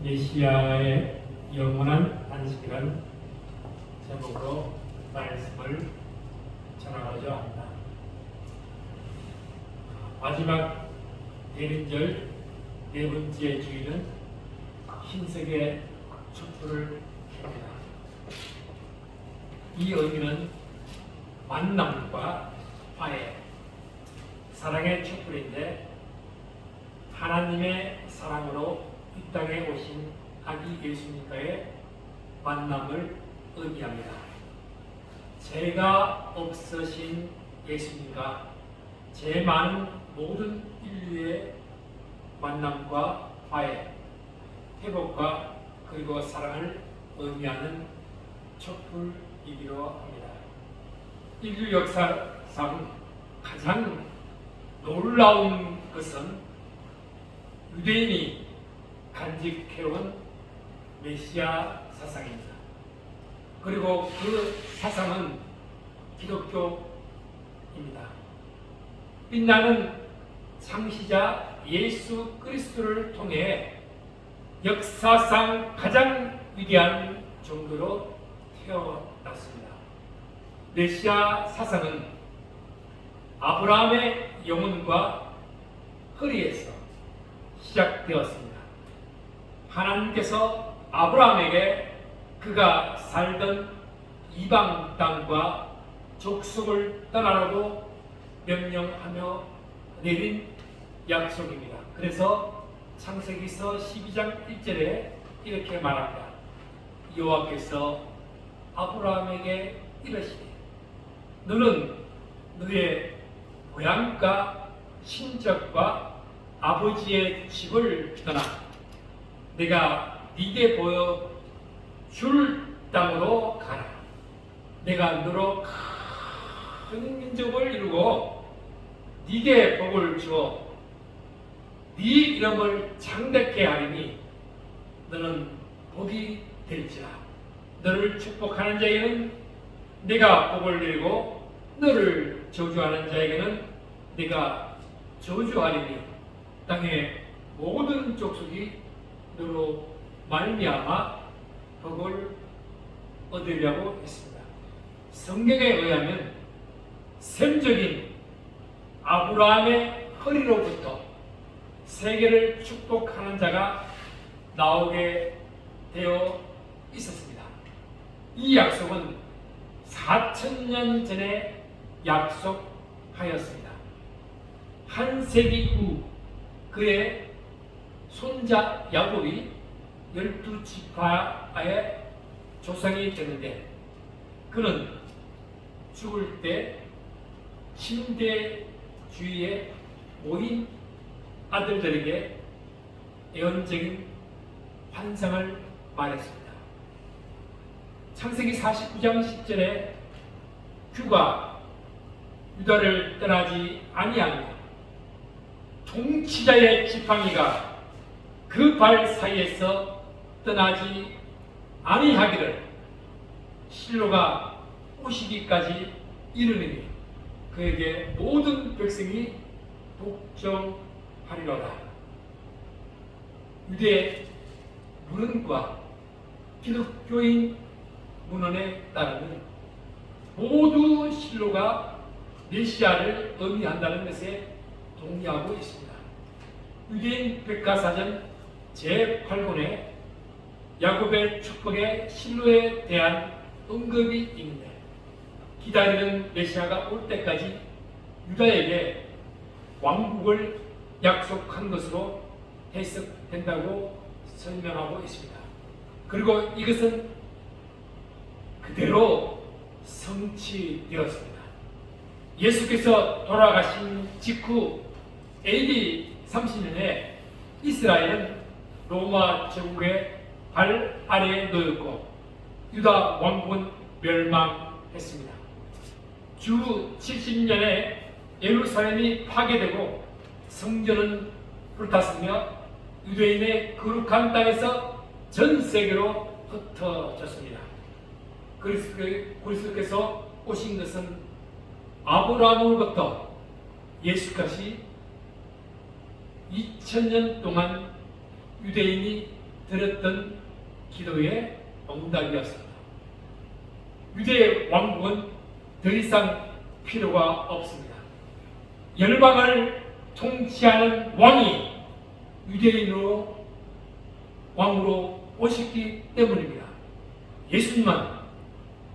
메시아의 영원한 안식이라는 제목으로 말씀을 전하고자 합니다. 마지막 대림절 네 번째 주일은 흰색의 촛불을 켭니다. 이 의미는 만남과 화해, 사랑의 촛불인데 하나님의 사랑으로 이 땅에 오신 아기 예수님과의 만남을 의미합니다. 죄가 없으신 예수님과 죄 많은 모든 인류의 만남과 화해, 회복과 그리고 사랑을 의미하는 촛불이기도 합니다. 인류 역사상 가장 놀라운 것은 유대인이 간직해온 메시아 사상입니다. 그리고 그 사상은 기독교입니다. 빛나는 창시자 예수 그리스도를 통해 역사상 가장 위대한 종교로 태어났습니다. 메시아 사상은 아브라함의 영혼과 허리에서 시작되었습니다. 하나님께서 아브라함에게 그가 살던 이방 땅과 족속을 떠나라고 명령하며 내린 약속입니다. 그래서 창세기서 12장 1절에 이렇게 말합니다. 여호와께서 아브라함에게 이르시되 너는 너의 고향과 친척과 아버지의 집을 떠나 내가 네게 보여줄 땅으로 가라. 내가 너로 큰 민족을 이루고 네게 복을 주어 네 이름을 창대케 하리니 너는 복이 될지라. 너를 축복하는 자에게는 내가 복을 내리고 너를 저주하는 자에게는 내가 저주하리니 땅의 모든 족속이 너로 말미암아 복을 얻으려고 했습니다. 성경에 의하면 셈적인 아브라함의 허리로부터 세계를 축복하는 자가 나오게 되어 있었습니다. 이 약속은 4000년 전에 약속하였습니다. 한 세기 후 그의 손자 야곱이 12지파의 조상이 되는데 그는 죽을 때 침대주위에 모인 아들들에게 예언적인 환상을 말했습니다. 창세기 49장 10절에 규가 유다를 떠나지 아니하며 통치자의 지팡이가 그 발 사이에서 떠나지 아니하기를 실로가 오시기까지 이르느니 그에게 모든 백성이 복종하리로다. 유대 문헌과 기독교인 문헌에 따르면 모두 실로가 메시아를 의미한다는 것에 동의하고 있습니다. 유대인 백과사전 제8권에 야곱의 축복의 실로에 대한 언급이 있는데 기다리는 메시아가 올 때까지 유다에게 왕국을 약속한 것으로 해석된다고 설명하고 있습니다. 그리고 이것은 그대로 성취되었습니다. 예수께서 돌아가신 직후 AD 30년에 이스라엘은 로마 제국의 발 아래에 놓였고 유다 왕국은 멸망했습니다. 주 70년에 예루살렘이 파괴되고 성전은 불탔으며 유대인의 거룩한 땅에서 전 세계로 흩어졌습니다. 그리스도께서 오신 것은 아브라함으로부터 예수까지 2000년 동안 유대인이 드렸던 기도의 응답이었습니다. 유대 왕국은 더 이상 필요가 없습니다. 열방을 통치하는 왕이 유대인으로 왕으로 오셨기 때문입니다. 예수님은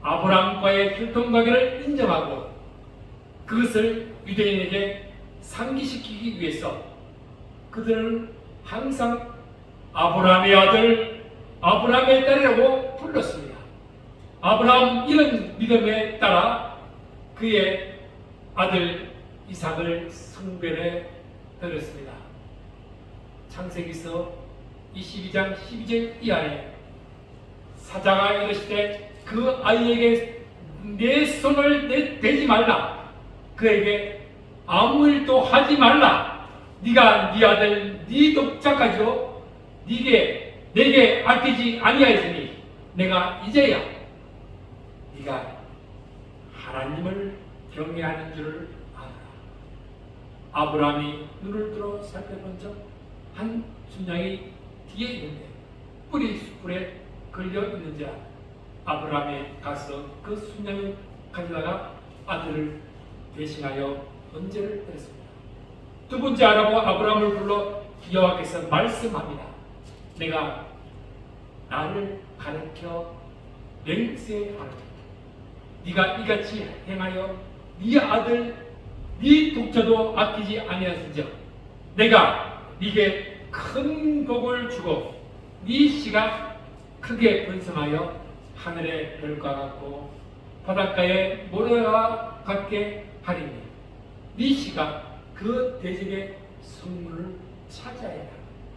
아브라함과의 혈통관계를 인정하고 그것을 유대인에게 상기시키기 위해서 그들은 항상 아브라함의 아들, 아브라함의 딸이라고 불렀습니다. 아브라함 이런 믿음에 따라 그의 아들 이삭을 성별해 드렸습니다. 창세기서 22장 12절 이하에 사자가 이르시되 그 아이에게 내 손을 대지 말라, 그에게 아무 일도 하지 말라. 네가 네 아들 네 독자까지도 내게 아끼지 아니하였으니 내가 이제야 네가 하나님을 경외하는 줄을 아노라. 아브라함이 눈을 들어 살펴본 적 한 순양이 뒤에 있는데 뿌리 숯불에 걸려 있는지라 아브라함이 가서 그 순양을 가져다가 아들을 대신하여 번제를 드렸습니다. 두 번째 아라고 아브라함을 불러 여호와께서 말씀합니다. 내가 나를 가르쳐 맹세하노니 네가 이같이 행하여 네 아들 네 독자도 아끼지 아니하신즉 내가 네게 큰 복을 주고 네 씨가 크게 번성하여 하늘의 별과 같고 바닷가의 모래와 같게 하리니 네 씨가 그 대적의 성문을 차지하리라.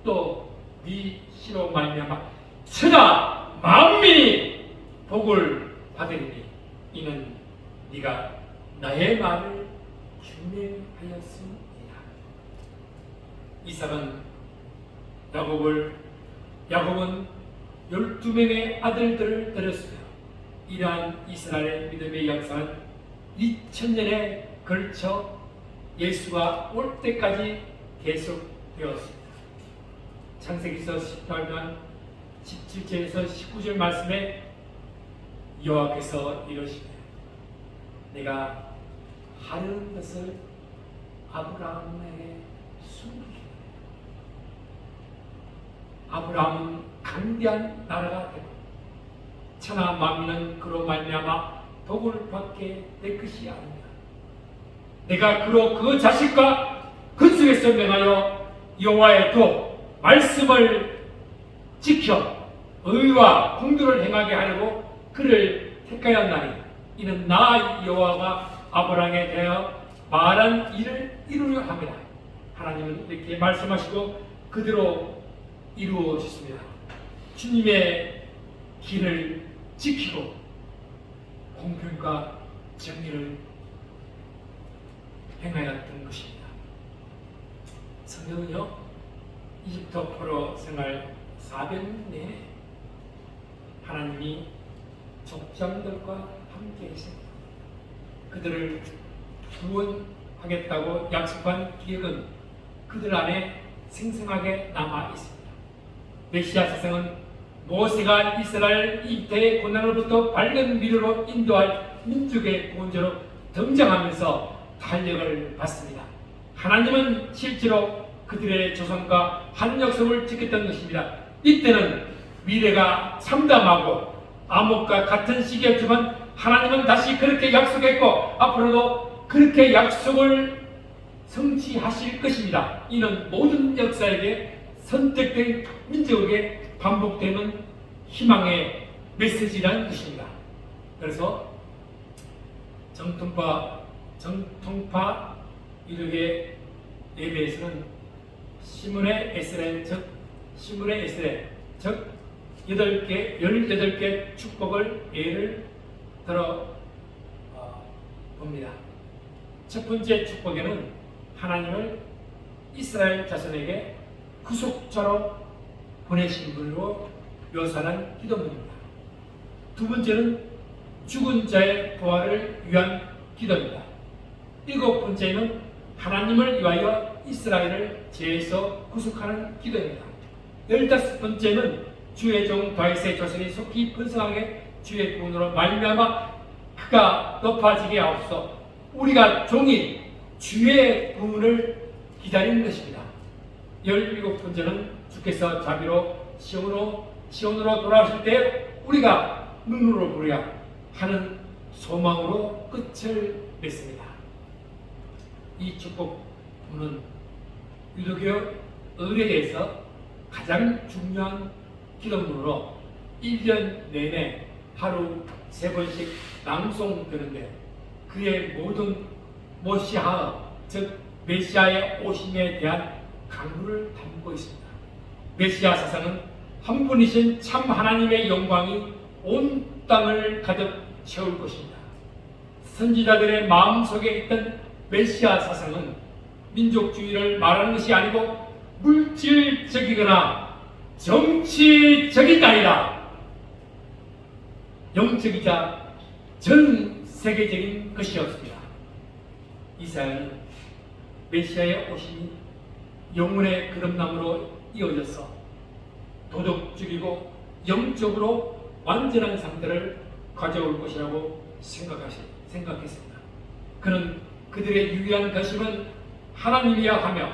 또 네 씨로 말미암아 천하 만민이 복을 받으리니 이는 네가 나의 말을 준행하였음이라. 이삭은 야곱은 12명의 아들들을 드렸으며 이러한 이스라엘의 믿음의 역사는 2000년에 걸쳐 예수가 올 때까지 계속되었습니다. 창세기서 18장 17절에서 19절 말씀에 여호와께서 이러시되 내가 하려는 것을 아브라함에게 숨기게. 아브라함은 강대한 나라가 되고 천하 만민은 그로 말미암아 복을 받게 될 것이 아니냐. 내가 그로 그 자식과 근속에서 명하여 여호와의 도 말씀을 지켜 의와 공도를 행하게 하려고 그를 택하였나니 이는 나 여호와가 아브라함에 대하여 말한 일을 이루려 합니다. 하나님은 이렇게 말씀하시고 그대로 이루어졌습니다. 주님의 길을 지키고 공평과 정의를 행하였던 것입니다. 성경은요, 이집트 포로 생활 400년 내에 하나님이 족장들과 함께 하십니다. 그들을 구원하겠다고 약속한 기획은 그들 안에 생생하게 남아 있습니다. 메시아 사상은 모세가 이스라엘 이집트의 고난으로부터 밝은 미래로 인도할 민족의 구원자로 등장하면서 탄력을 받습니다. 하나님은 실제로 그들의 조상과 한 약속을 지켰던 것입니다. 이때는 미래가 참담하고 암흑과 같은 시기였지만 하나님은 다시 그렇게 약속했고 앞으로도 그렇게 약속을 성취하실 것입니다. 이는 모든 역사에게 선택된 민족에게 반복되는 희망의 메시지라는 것입니다. 그래서 정통파 이르게 예배에서는 시문의 에스겔 즉 18개 축복을 예를 들어 봅니다. 첫 번째 축복에는 하나님을 이스라엘 자손에게 구속자로 보내신 분으로 묘사한 기도문입니다. 두 번째는 죽은 자의 부활을 위한 기도입니다. 일곱 번째는 하나님을 위하여 이스라엘을 죄에서 구속하는 기도입니다. 15번째는 주의 종 다윗의 자손이 속히 번성하게 주의 구원으로 말미암아 그가 높아지게 하옵소서. 우리가 종이 주의 구원을 기다리는 것입니다. 17번째는 주께서 자비로 시온으로 돌아오실 때 우리가 눈으로 보려 하는 소망으로 끝을 맺습니다. 이 축복문은 유도교 의례에서 가장 중요한 기도문으로 1년 내내 하루 3번씩 낭송되는데 그의 모든 모시아, 즉 메시아의 오심에 대한 강구를 담고 있습니다. 메시아 사상은 한 분이신 참 하나님의 영광이 온 땅을 가득 채울 것입니다. 선지자들의 마음속에 있던 메시아 사상은 민족주의를 말하는 것이 아니고 물질적이거나 정치적인 아니라 영적이자 전 세계적인 것이었습니다. 이사야는 메시아의 오심이 영혼의 거듭남으로 이어져서 도덕적이고 영적으로 완전한 상태를 가져올 것이라고 생각했습니다. 그는 그들의 유일한 결심은 하나님이야 하며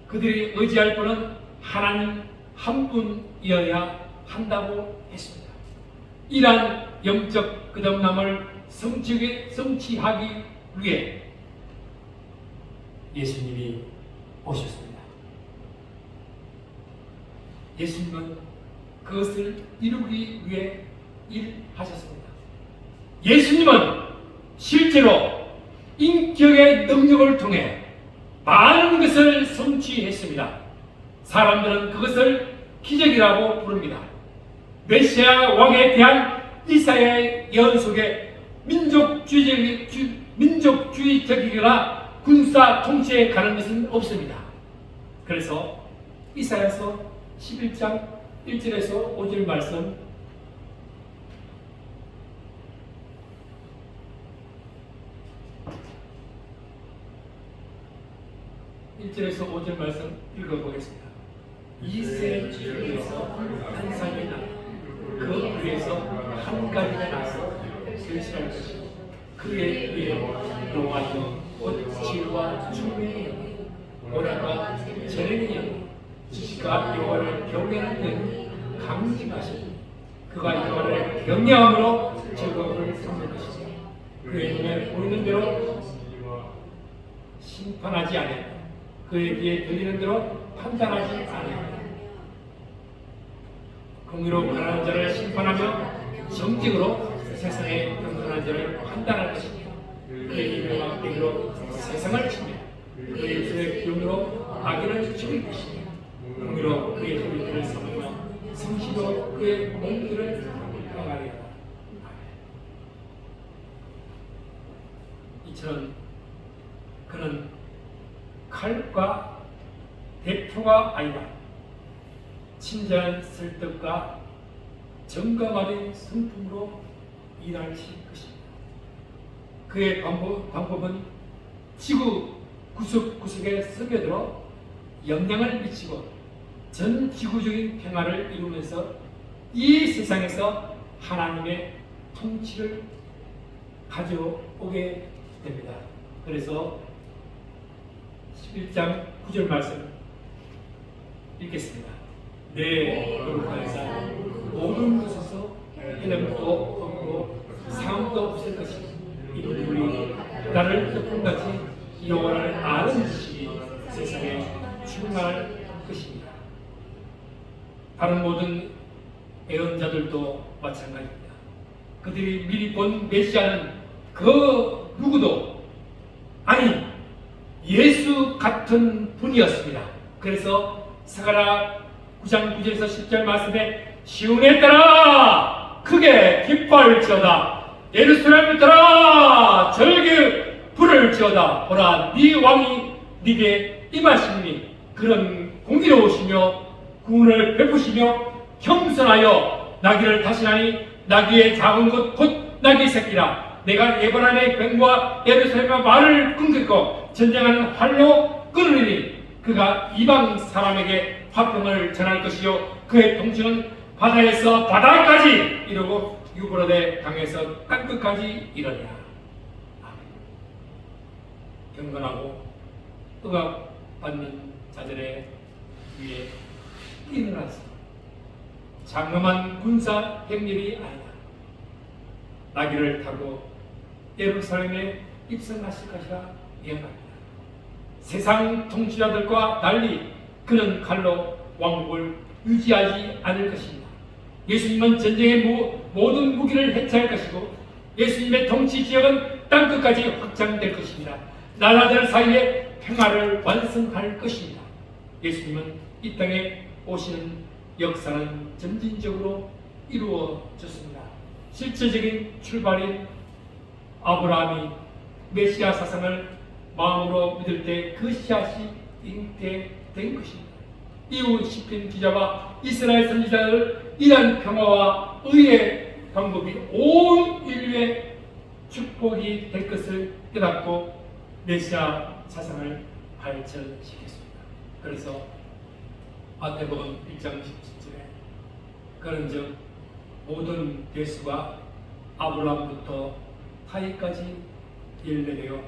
그들이 의지할 분은 하나님 한 분이어야 한다고 했습니다. 이러한 영적 거듭남을 성취하기 위해 예수님이 오셨습니다. 예수님은 그것을 이루기 위해 일하셨습니다. 예수님은 실제로 인격의 능력을 통해 많은 것을 성취했습니다. 사람들은 그것을 기적이라고 부릅니다. 메시아 왕에 대한 이사야의 예언 속에 민족주의적이거나 군사 통치에 가는 것은 없습니다. 그래서 이사야서 11장 1절에서 5절 말씀 읽어보겠습니다. 이세 지역에서 한 사람이 나, 그 위에서 한 가지가 나서 결실할 것이고 그의 위에 노아의 꽃질과 춤의 영, 오라가 재능의 영, 지식과 여호와를 경외하는 영이 강림하시니 그가 여호와를 경외함으로 즐거움을 삼는 것이니 그의 눈에 보이는 대로 심판하지 아니하며 그의 귀에 들리는 대로 판단하지 아니하며 공의로 가난한 자를 심판하며 정직으로 세상에 경건한 자를 판단할 것이며 그의 유명한 백으로 세상을 치며 그의 입술의 기운으로 악인을 죽일 것이며 공의로 그의 소리들을 삼으며 성시로 그의 몸들을 평하리라. 이처럼 그는 칼과 대표가 아니라 친절한 설득과 정감하는 성품으로 일하실 것입니다. 그의 방법은 지구 구석구석에 스며들어 영향을 미치고 전 지구적인 평화를 이루면서 이 세상에서 하나님의 통치를 가져오게 됩니다. 그래서 11장 9절 말씀 읽겠습니다. 내 거룩한 모든 곳에서 해냄도 없고 상함도 없을 것이니 이들이 나를 뜻같이 여호와를 아는 지식이 세상에 충만할 것입니다. 다른 모든 예언자들도 마찬가지입니다. 그들이 미리 본 메시아는 그 누구도 아니 예수 같은 분이었습니다. 그래서 사가랴 9장 9절에서 10절 말씀에 시온에 따라 크게 기뻐할지어다 예루살렘에 따라 절기 부를지어다 보라 네 왕이 네게 임하시니 그런 공의로우시며 구원을 베푸시며 겸손하여 나귀를 타시나니 나귀의 작은 것 곧 나귀 새끼라 내가 예루살렘의 병과 예루살렘의 말을 끊겠고 전쟁하는 활로 끊으리니 그가 이방 사람에게 화평을 전할 것이요 그의 통치는 바다에서 바다까지 이르고 유브라데 강에서 땅끝까지 이르리라. 경건하고 억압받는 자들의 위에 뛰어나서 장엄한 군사 행렬이 아니라 나귀를 타고 예루살렘에 입성하실 것이라 예언합니다. 세상 통치자들과 달리 그는 칼로 왕국을 유지하지 않을 것입니다. 예수님은 전쟁의 모든 무기를 해체할 것이고 예수님의 통치 지역은 땅끝까지 확장될 것입니다. 나라들 사이에 평화를 완성할 것입니다. 예수님은 이 땅에 오시는 역사는 점진적으로 이루어졌습니다. 실제적인 출발인 아브라함이 메시아 사상을 마음으로 믿을 때 그 씨앗이 잉태된 것입니다. 이후 시편 기자와 이스라엘 선지자를 이러한 평화와 의의 방법이 온 인류의 축복이 될 것을 깨닫고 메시아 사상을 발전시켰습니다. 그래서 마태복음 1장 17절에 그런즉 모든 대수가 아브라함부터 다윗까지 열매되어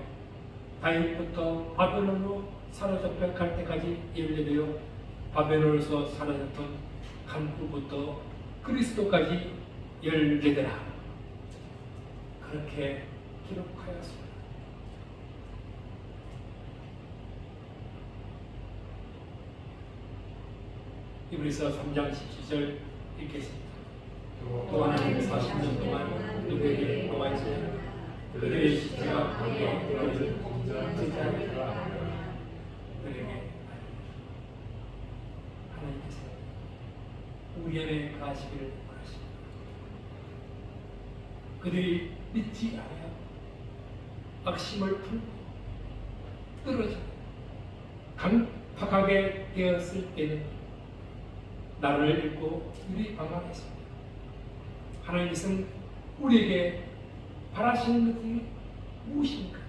다윗부터 바벨론으로 사로잡혀 갈 때까지 열매되어 바벨론에서 사로잡던 간 후부터 그리스도까지 열매되라. 그렇게 기록하였습니다. 히브리서 3장 17절 읽겠습니다. 또 하나님 40년 동안 누구에게 노하지 그들의 시체가 강에 떨어진 제자들과 그들에게 하나님께서 우리 안에 가시기를 원하십니다. 그들이 믿지 않아 악심을 풀고 떨어져 강팍하게 되었을 때는 나를 읽고 우리 방황했습니다. 하나님께서는 우리에게 바라시는 것이 무엇입니까?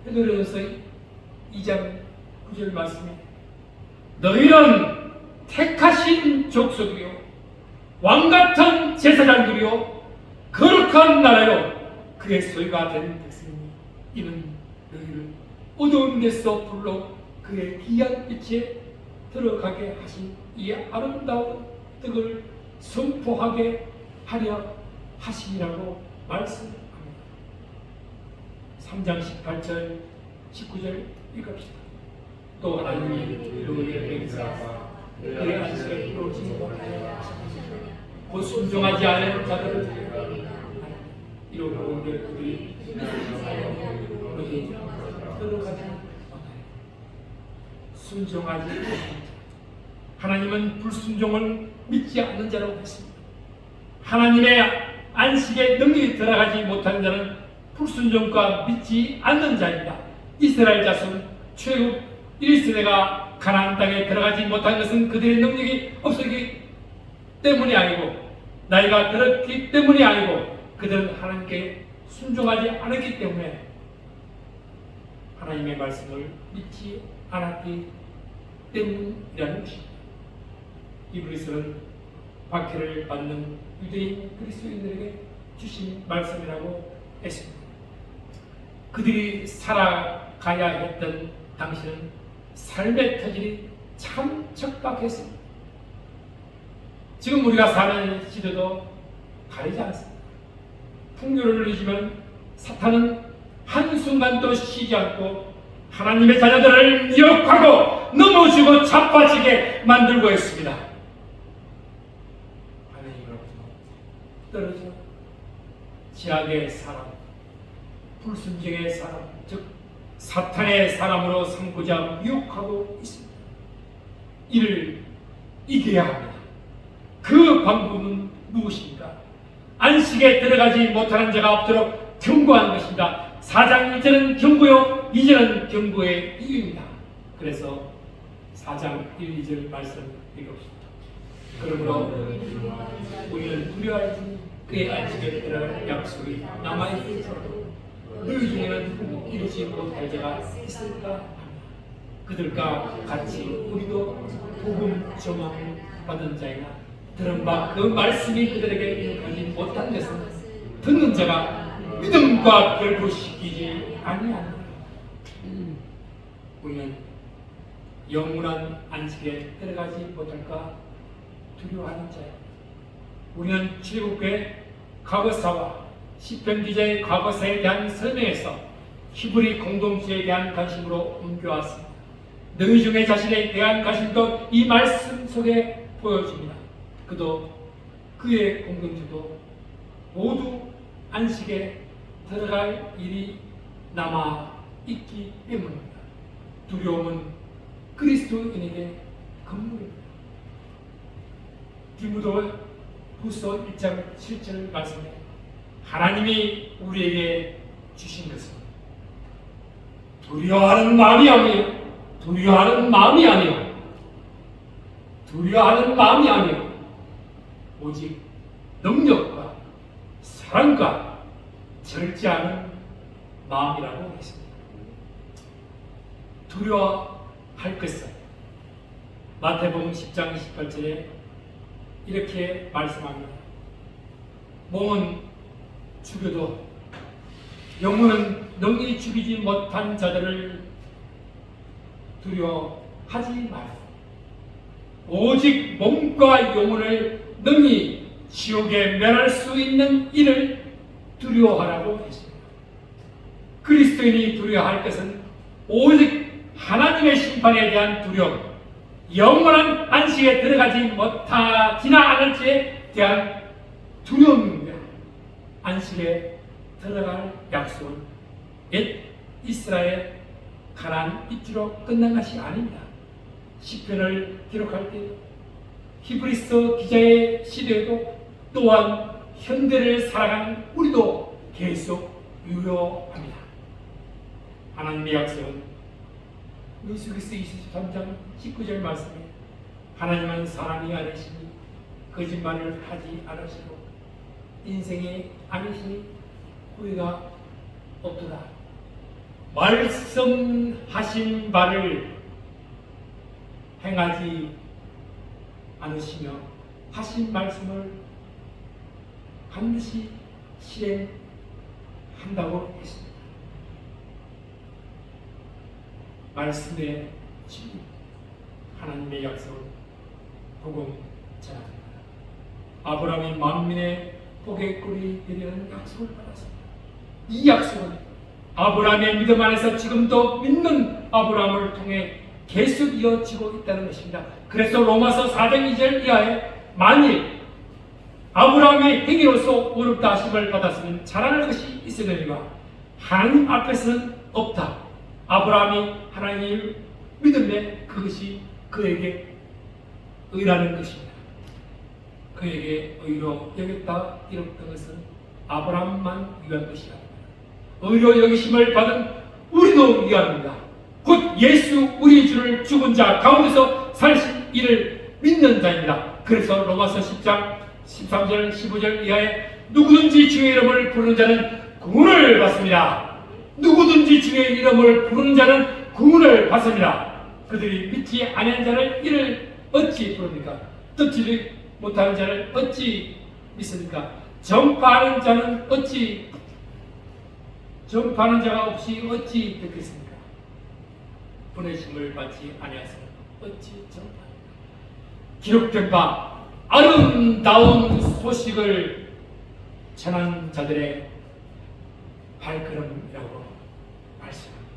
베드로전서 2장 9절 말씀에 너희는 택하신 족속이요 왕같은 제사장들이요 거룩한 나라요 그의 소유가 된 백성이니 이는 너희를 어두운 데서 불러 그의 귀한 빛에 들어가게 하신 이 아름다운 뜻을 선포하게 하려 하시니라고 말씀합니다. 3장 18절 19절 읽읍시다. 또 하나님이 너희를 맹세하사 그의 안식을 이루지 못하게 하시니 곧 순종하지 않은 자들을 이루고 그들이 너희 들어가지 못하게 순종하지 못하는 자. 하나님은 불순종을 믿지 않는 자라고 했습니다. 하나님의 안식에 능히 들어가지 못하는 자는 불순종과 믿지 않는 자입니다. 이스라엘 자손 출애굽 1세대가 가나안 땅에 들어가지 못한 것은 그들의 능력이 없었기 때문이 아니고 나이가 들었기 때문이 아니고 그들은 하나님께 순종하지 않았기 때문에 하나님의 말씀을 믿지 않았기 때문이라는 것입니다. 히브리서는 박해를 받는 유대인 그리스도인들에게 주신 말씀이라고 했습니다. 그들이 살아가야 했던 당시는 삶의 터질이 참 척박했습니다. 지금 우리가 사는 시대도 다르지 않습니다. 풍요를 누리지만 사탄은 한순간도 쉬지 않고 하나님의 자녀들을 미혹하고 넘어지고 자빠지게 만들고 있습니다. 하나님으로부터 떨어져 지악의 사람, 불순종의 사람, 즉 사탄의 사람으로 삼고자 미혹하고 있습니다. 이를 이겨야 합니다. 그 방법은 무엇입니까? 안식에 들어가지 못하는 자가 없도록 경고한 것입니다. 4장 1절은 경고요, 2절은 경고의 이유입니다. 그래서 4장 1, 2절 말씀 읽읍시다. 그러므로 우리는 두려워하지 그의 안식에 들어갈 약속이 남아있을지라도 너희 중에는 이루지 못할 자가 있을까 합니다. 그들과 같이 우리도 복음 조망을 받은 자이나 들은 바 그 말씀이 그들에게 이룩하지 못한 것은 듣는 자가 믿음과 결부시키지 아니하노라. 우리는 영원한 안식에 들어가지 못할까 두려워하는 자야. 우리는 출애굽의 과거사와 시편 기자의 과거사에 대한 설명에서 히브리 공동체에 대한 관심으로 옮겨왔습니다. 너희 중에 자신에 대한 관심도 이 말씀 속에 보여집니다. 그도 그의 공동체도 모두 안식에 들어갈 일이 남아 있기 때문입니다. 두려움은 그리스도인에게 건물입니다. 디모데 후서 1장 7절 말씀에 하나님이 우리에게 주신 것은 두려워하는 마음이 아니요 두려워하는 마음이 아니요 오직 능력과 사랑과 절제하는 마음이라고 했습니다. 두려워할 것은 마태복음 10장 28절에 이렇게 말씀합니다. 몸은 죽여도 영혼은 능히 죽이지 못한 자들을 두려워하지 말고 오직 몸과 영혼을 능히 지옥에 멸할 수 있는 이를 두려워하라고 했습니다. 그리스도인이 두려워할 것은 오직 하나님의 심판에 대한 두려움, 영원한 안식에 들어가지 못하지나 않을지에 대한 두려움입니다. 안식에 들어갈 약속은 옛 이스라엘 가나안 입지로 끝난 것이 아닙니다. 시편을 기록할 때 히브리서 기자의 시대에도 또한 현대를 살아가는 우리도 계속 유효합니다. 하나님의 약속은 누수기서 23장 19절 말씀에 하나님은 사람이 아니시니 거짓말을 하지 않으시고 인생이 아니시니 후회가 없도다. 말씀하신 바를 행하지 않으시며 하신 말씀을 반드시 실행한다고 했습니다. 말씀의 진리, 하나님의 약속을 복음 전합니다. 아브라함이 만민의 복의 꿀이 되리라는 약속을 받았습니다. 이 약속은 아브라함의 믿음 안에서 지금도 믿는 아브라함을 통해 계속 이어지고 있다는 것입니다. 그래서 로마서 4장 2절 이하에 만일 아브라함의 행위로서 의롭다 하심을 받았으면 자랑할 것이 있으려니와 하나님 앞에서는 없다. 아브라함이 하나님을 믿음에 그것이 그에게 의라는 것입니다. 그에게 의로 여겼다 이랬던 것은 아브라함만 위한 것이 아닙니다. 의로 여기심을 받은 우리도 위합니다. 곧 예수 우리 주를 죽은 자 가운데서 살신 이를 믿는 자입니다. 그래서 로마서 10장 13절 15절 이하에 누구든지 주의 이름을 부르는 자는 구원을 받습니다. 누구든지 주의 이름을 부르는 자는 구원을 받습니다. 그들이 믿지 아니한 자를 이를 어찌 부릅니까? 듣지 못하는 자를 어찌 믿습니까? 전파하는 자가 없이 어찌 듣겠습니까? 보내심을 받지 아니하서 어찌 전파합니까? 기록된 바 아름다운 소식을 전한 자들의 발걸음이라고 말씀합니다.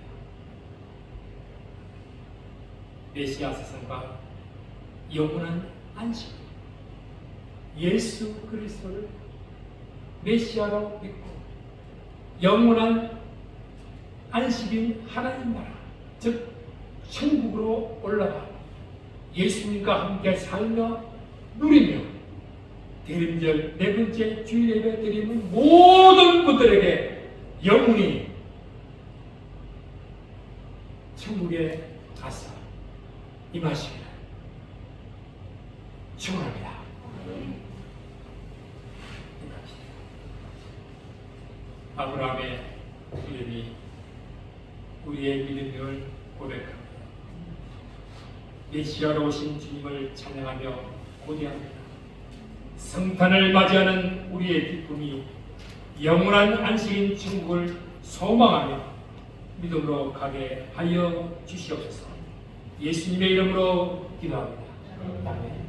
메시아 세상과 영원한 안식, 예수 그리스도를 메시아로 믿고 영원한 안식인 하나님 나라, 즉 천국으로 올라가 예수님과 함께 살며 누리며 대림절 네 번째 주일 예배 드리는 모든 분들에게 영원히 천국에 가서 임하시기를 축원합니다. 아브라함의 믿음이 우리의 믿음을 고백합니다. 메시아로 오신 주님을 찬양하며 고대합니다. 성탄을 맞이하는 우리의 기쁨이 영원한 안식인 천국을 소망하며 믿음으로 가게 하여 주시옵소서. 예수님의 이름으로 기도합니다. 아멘.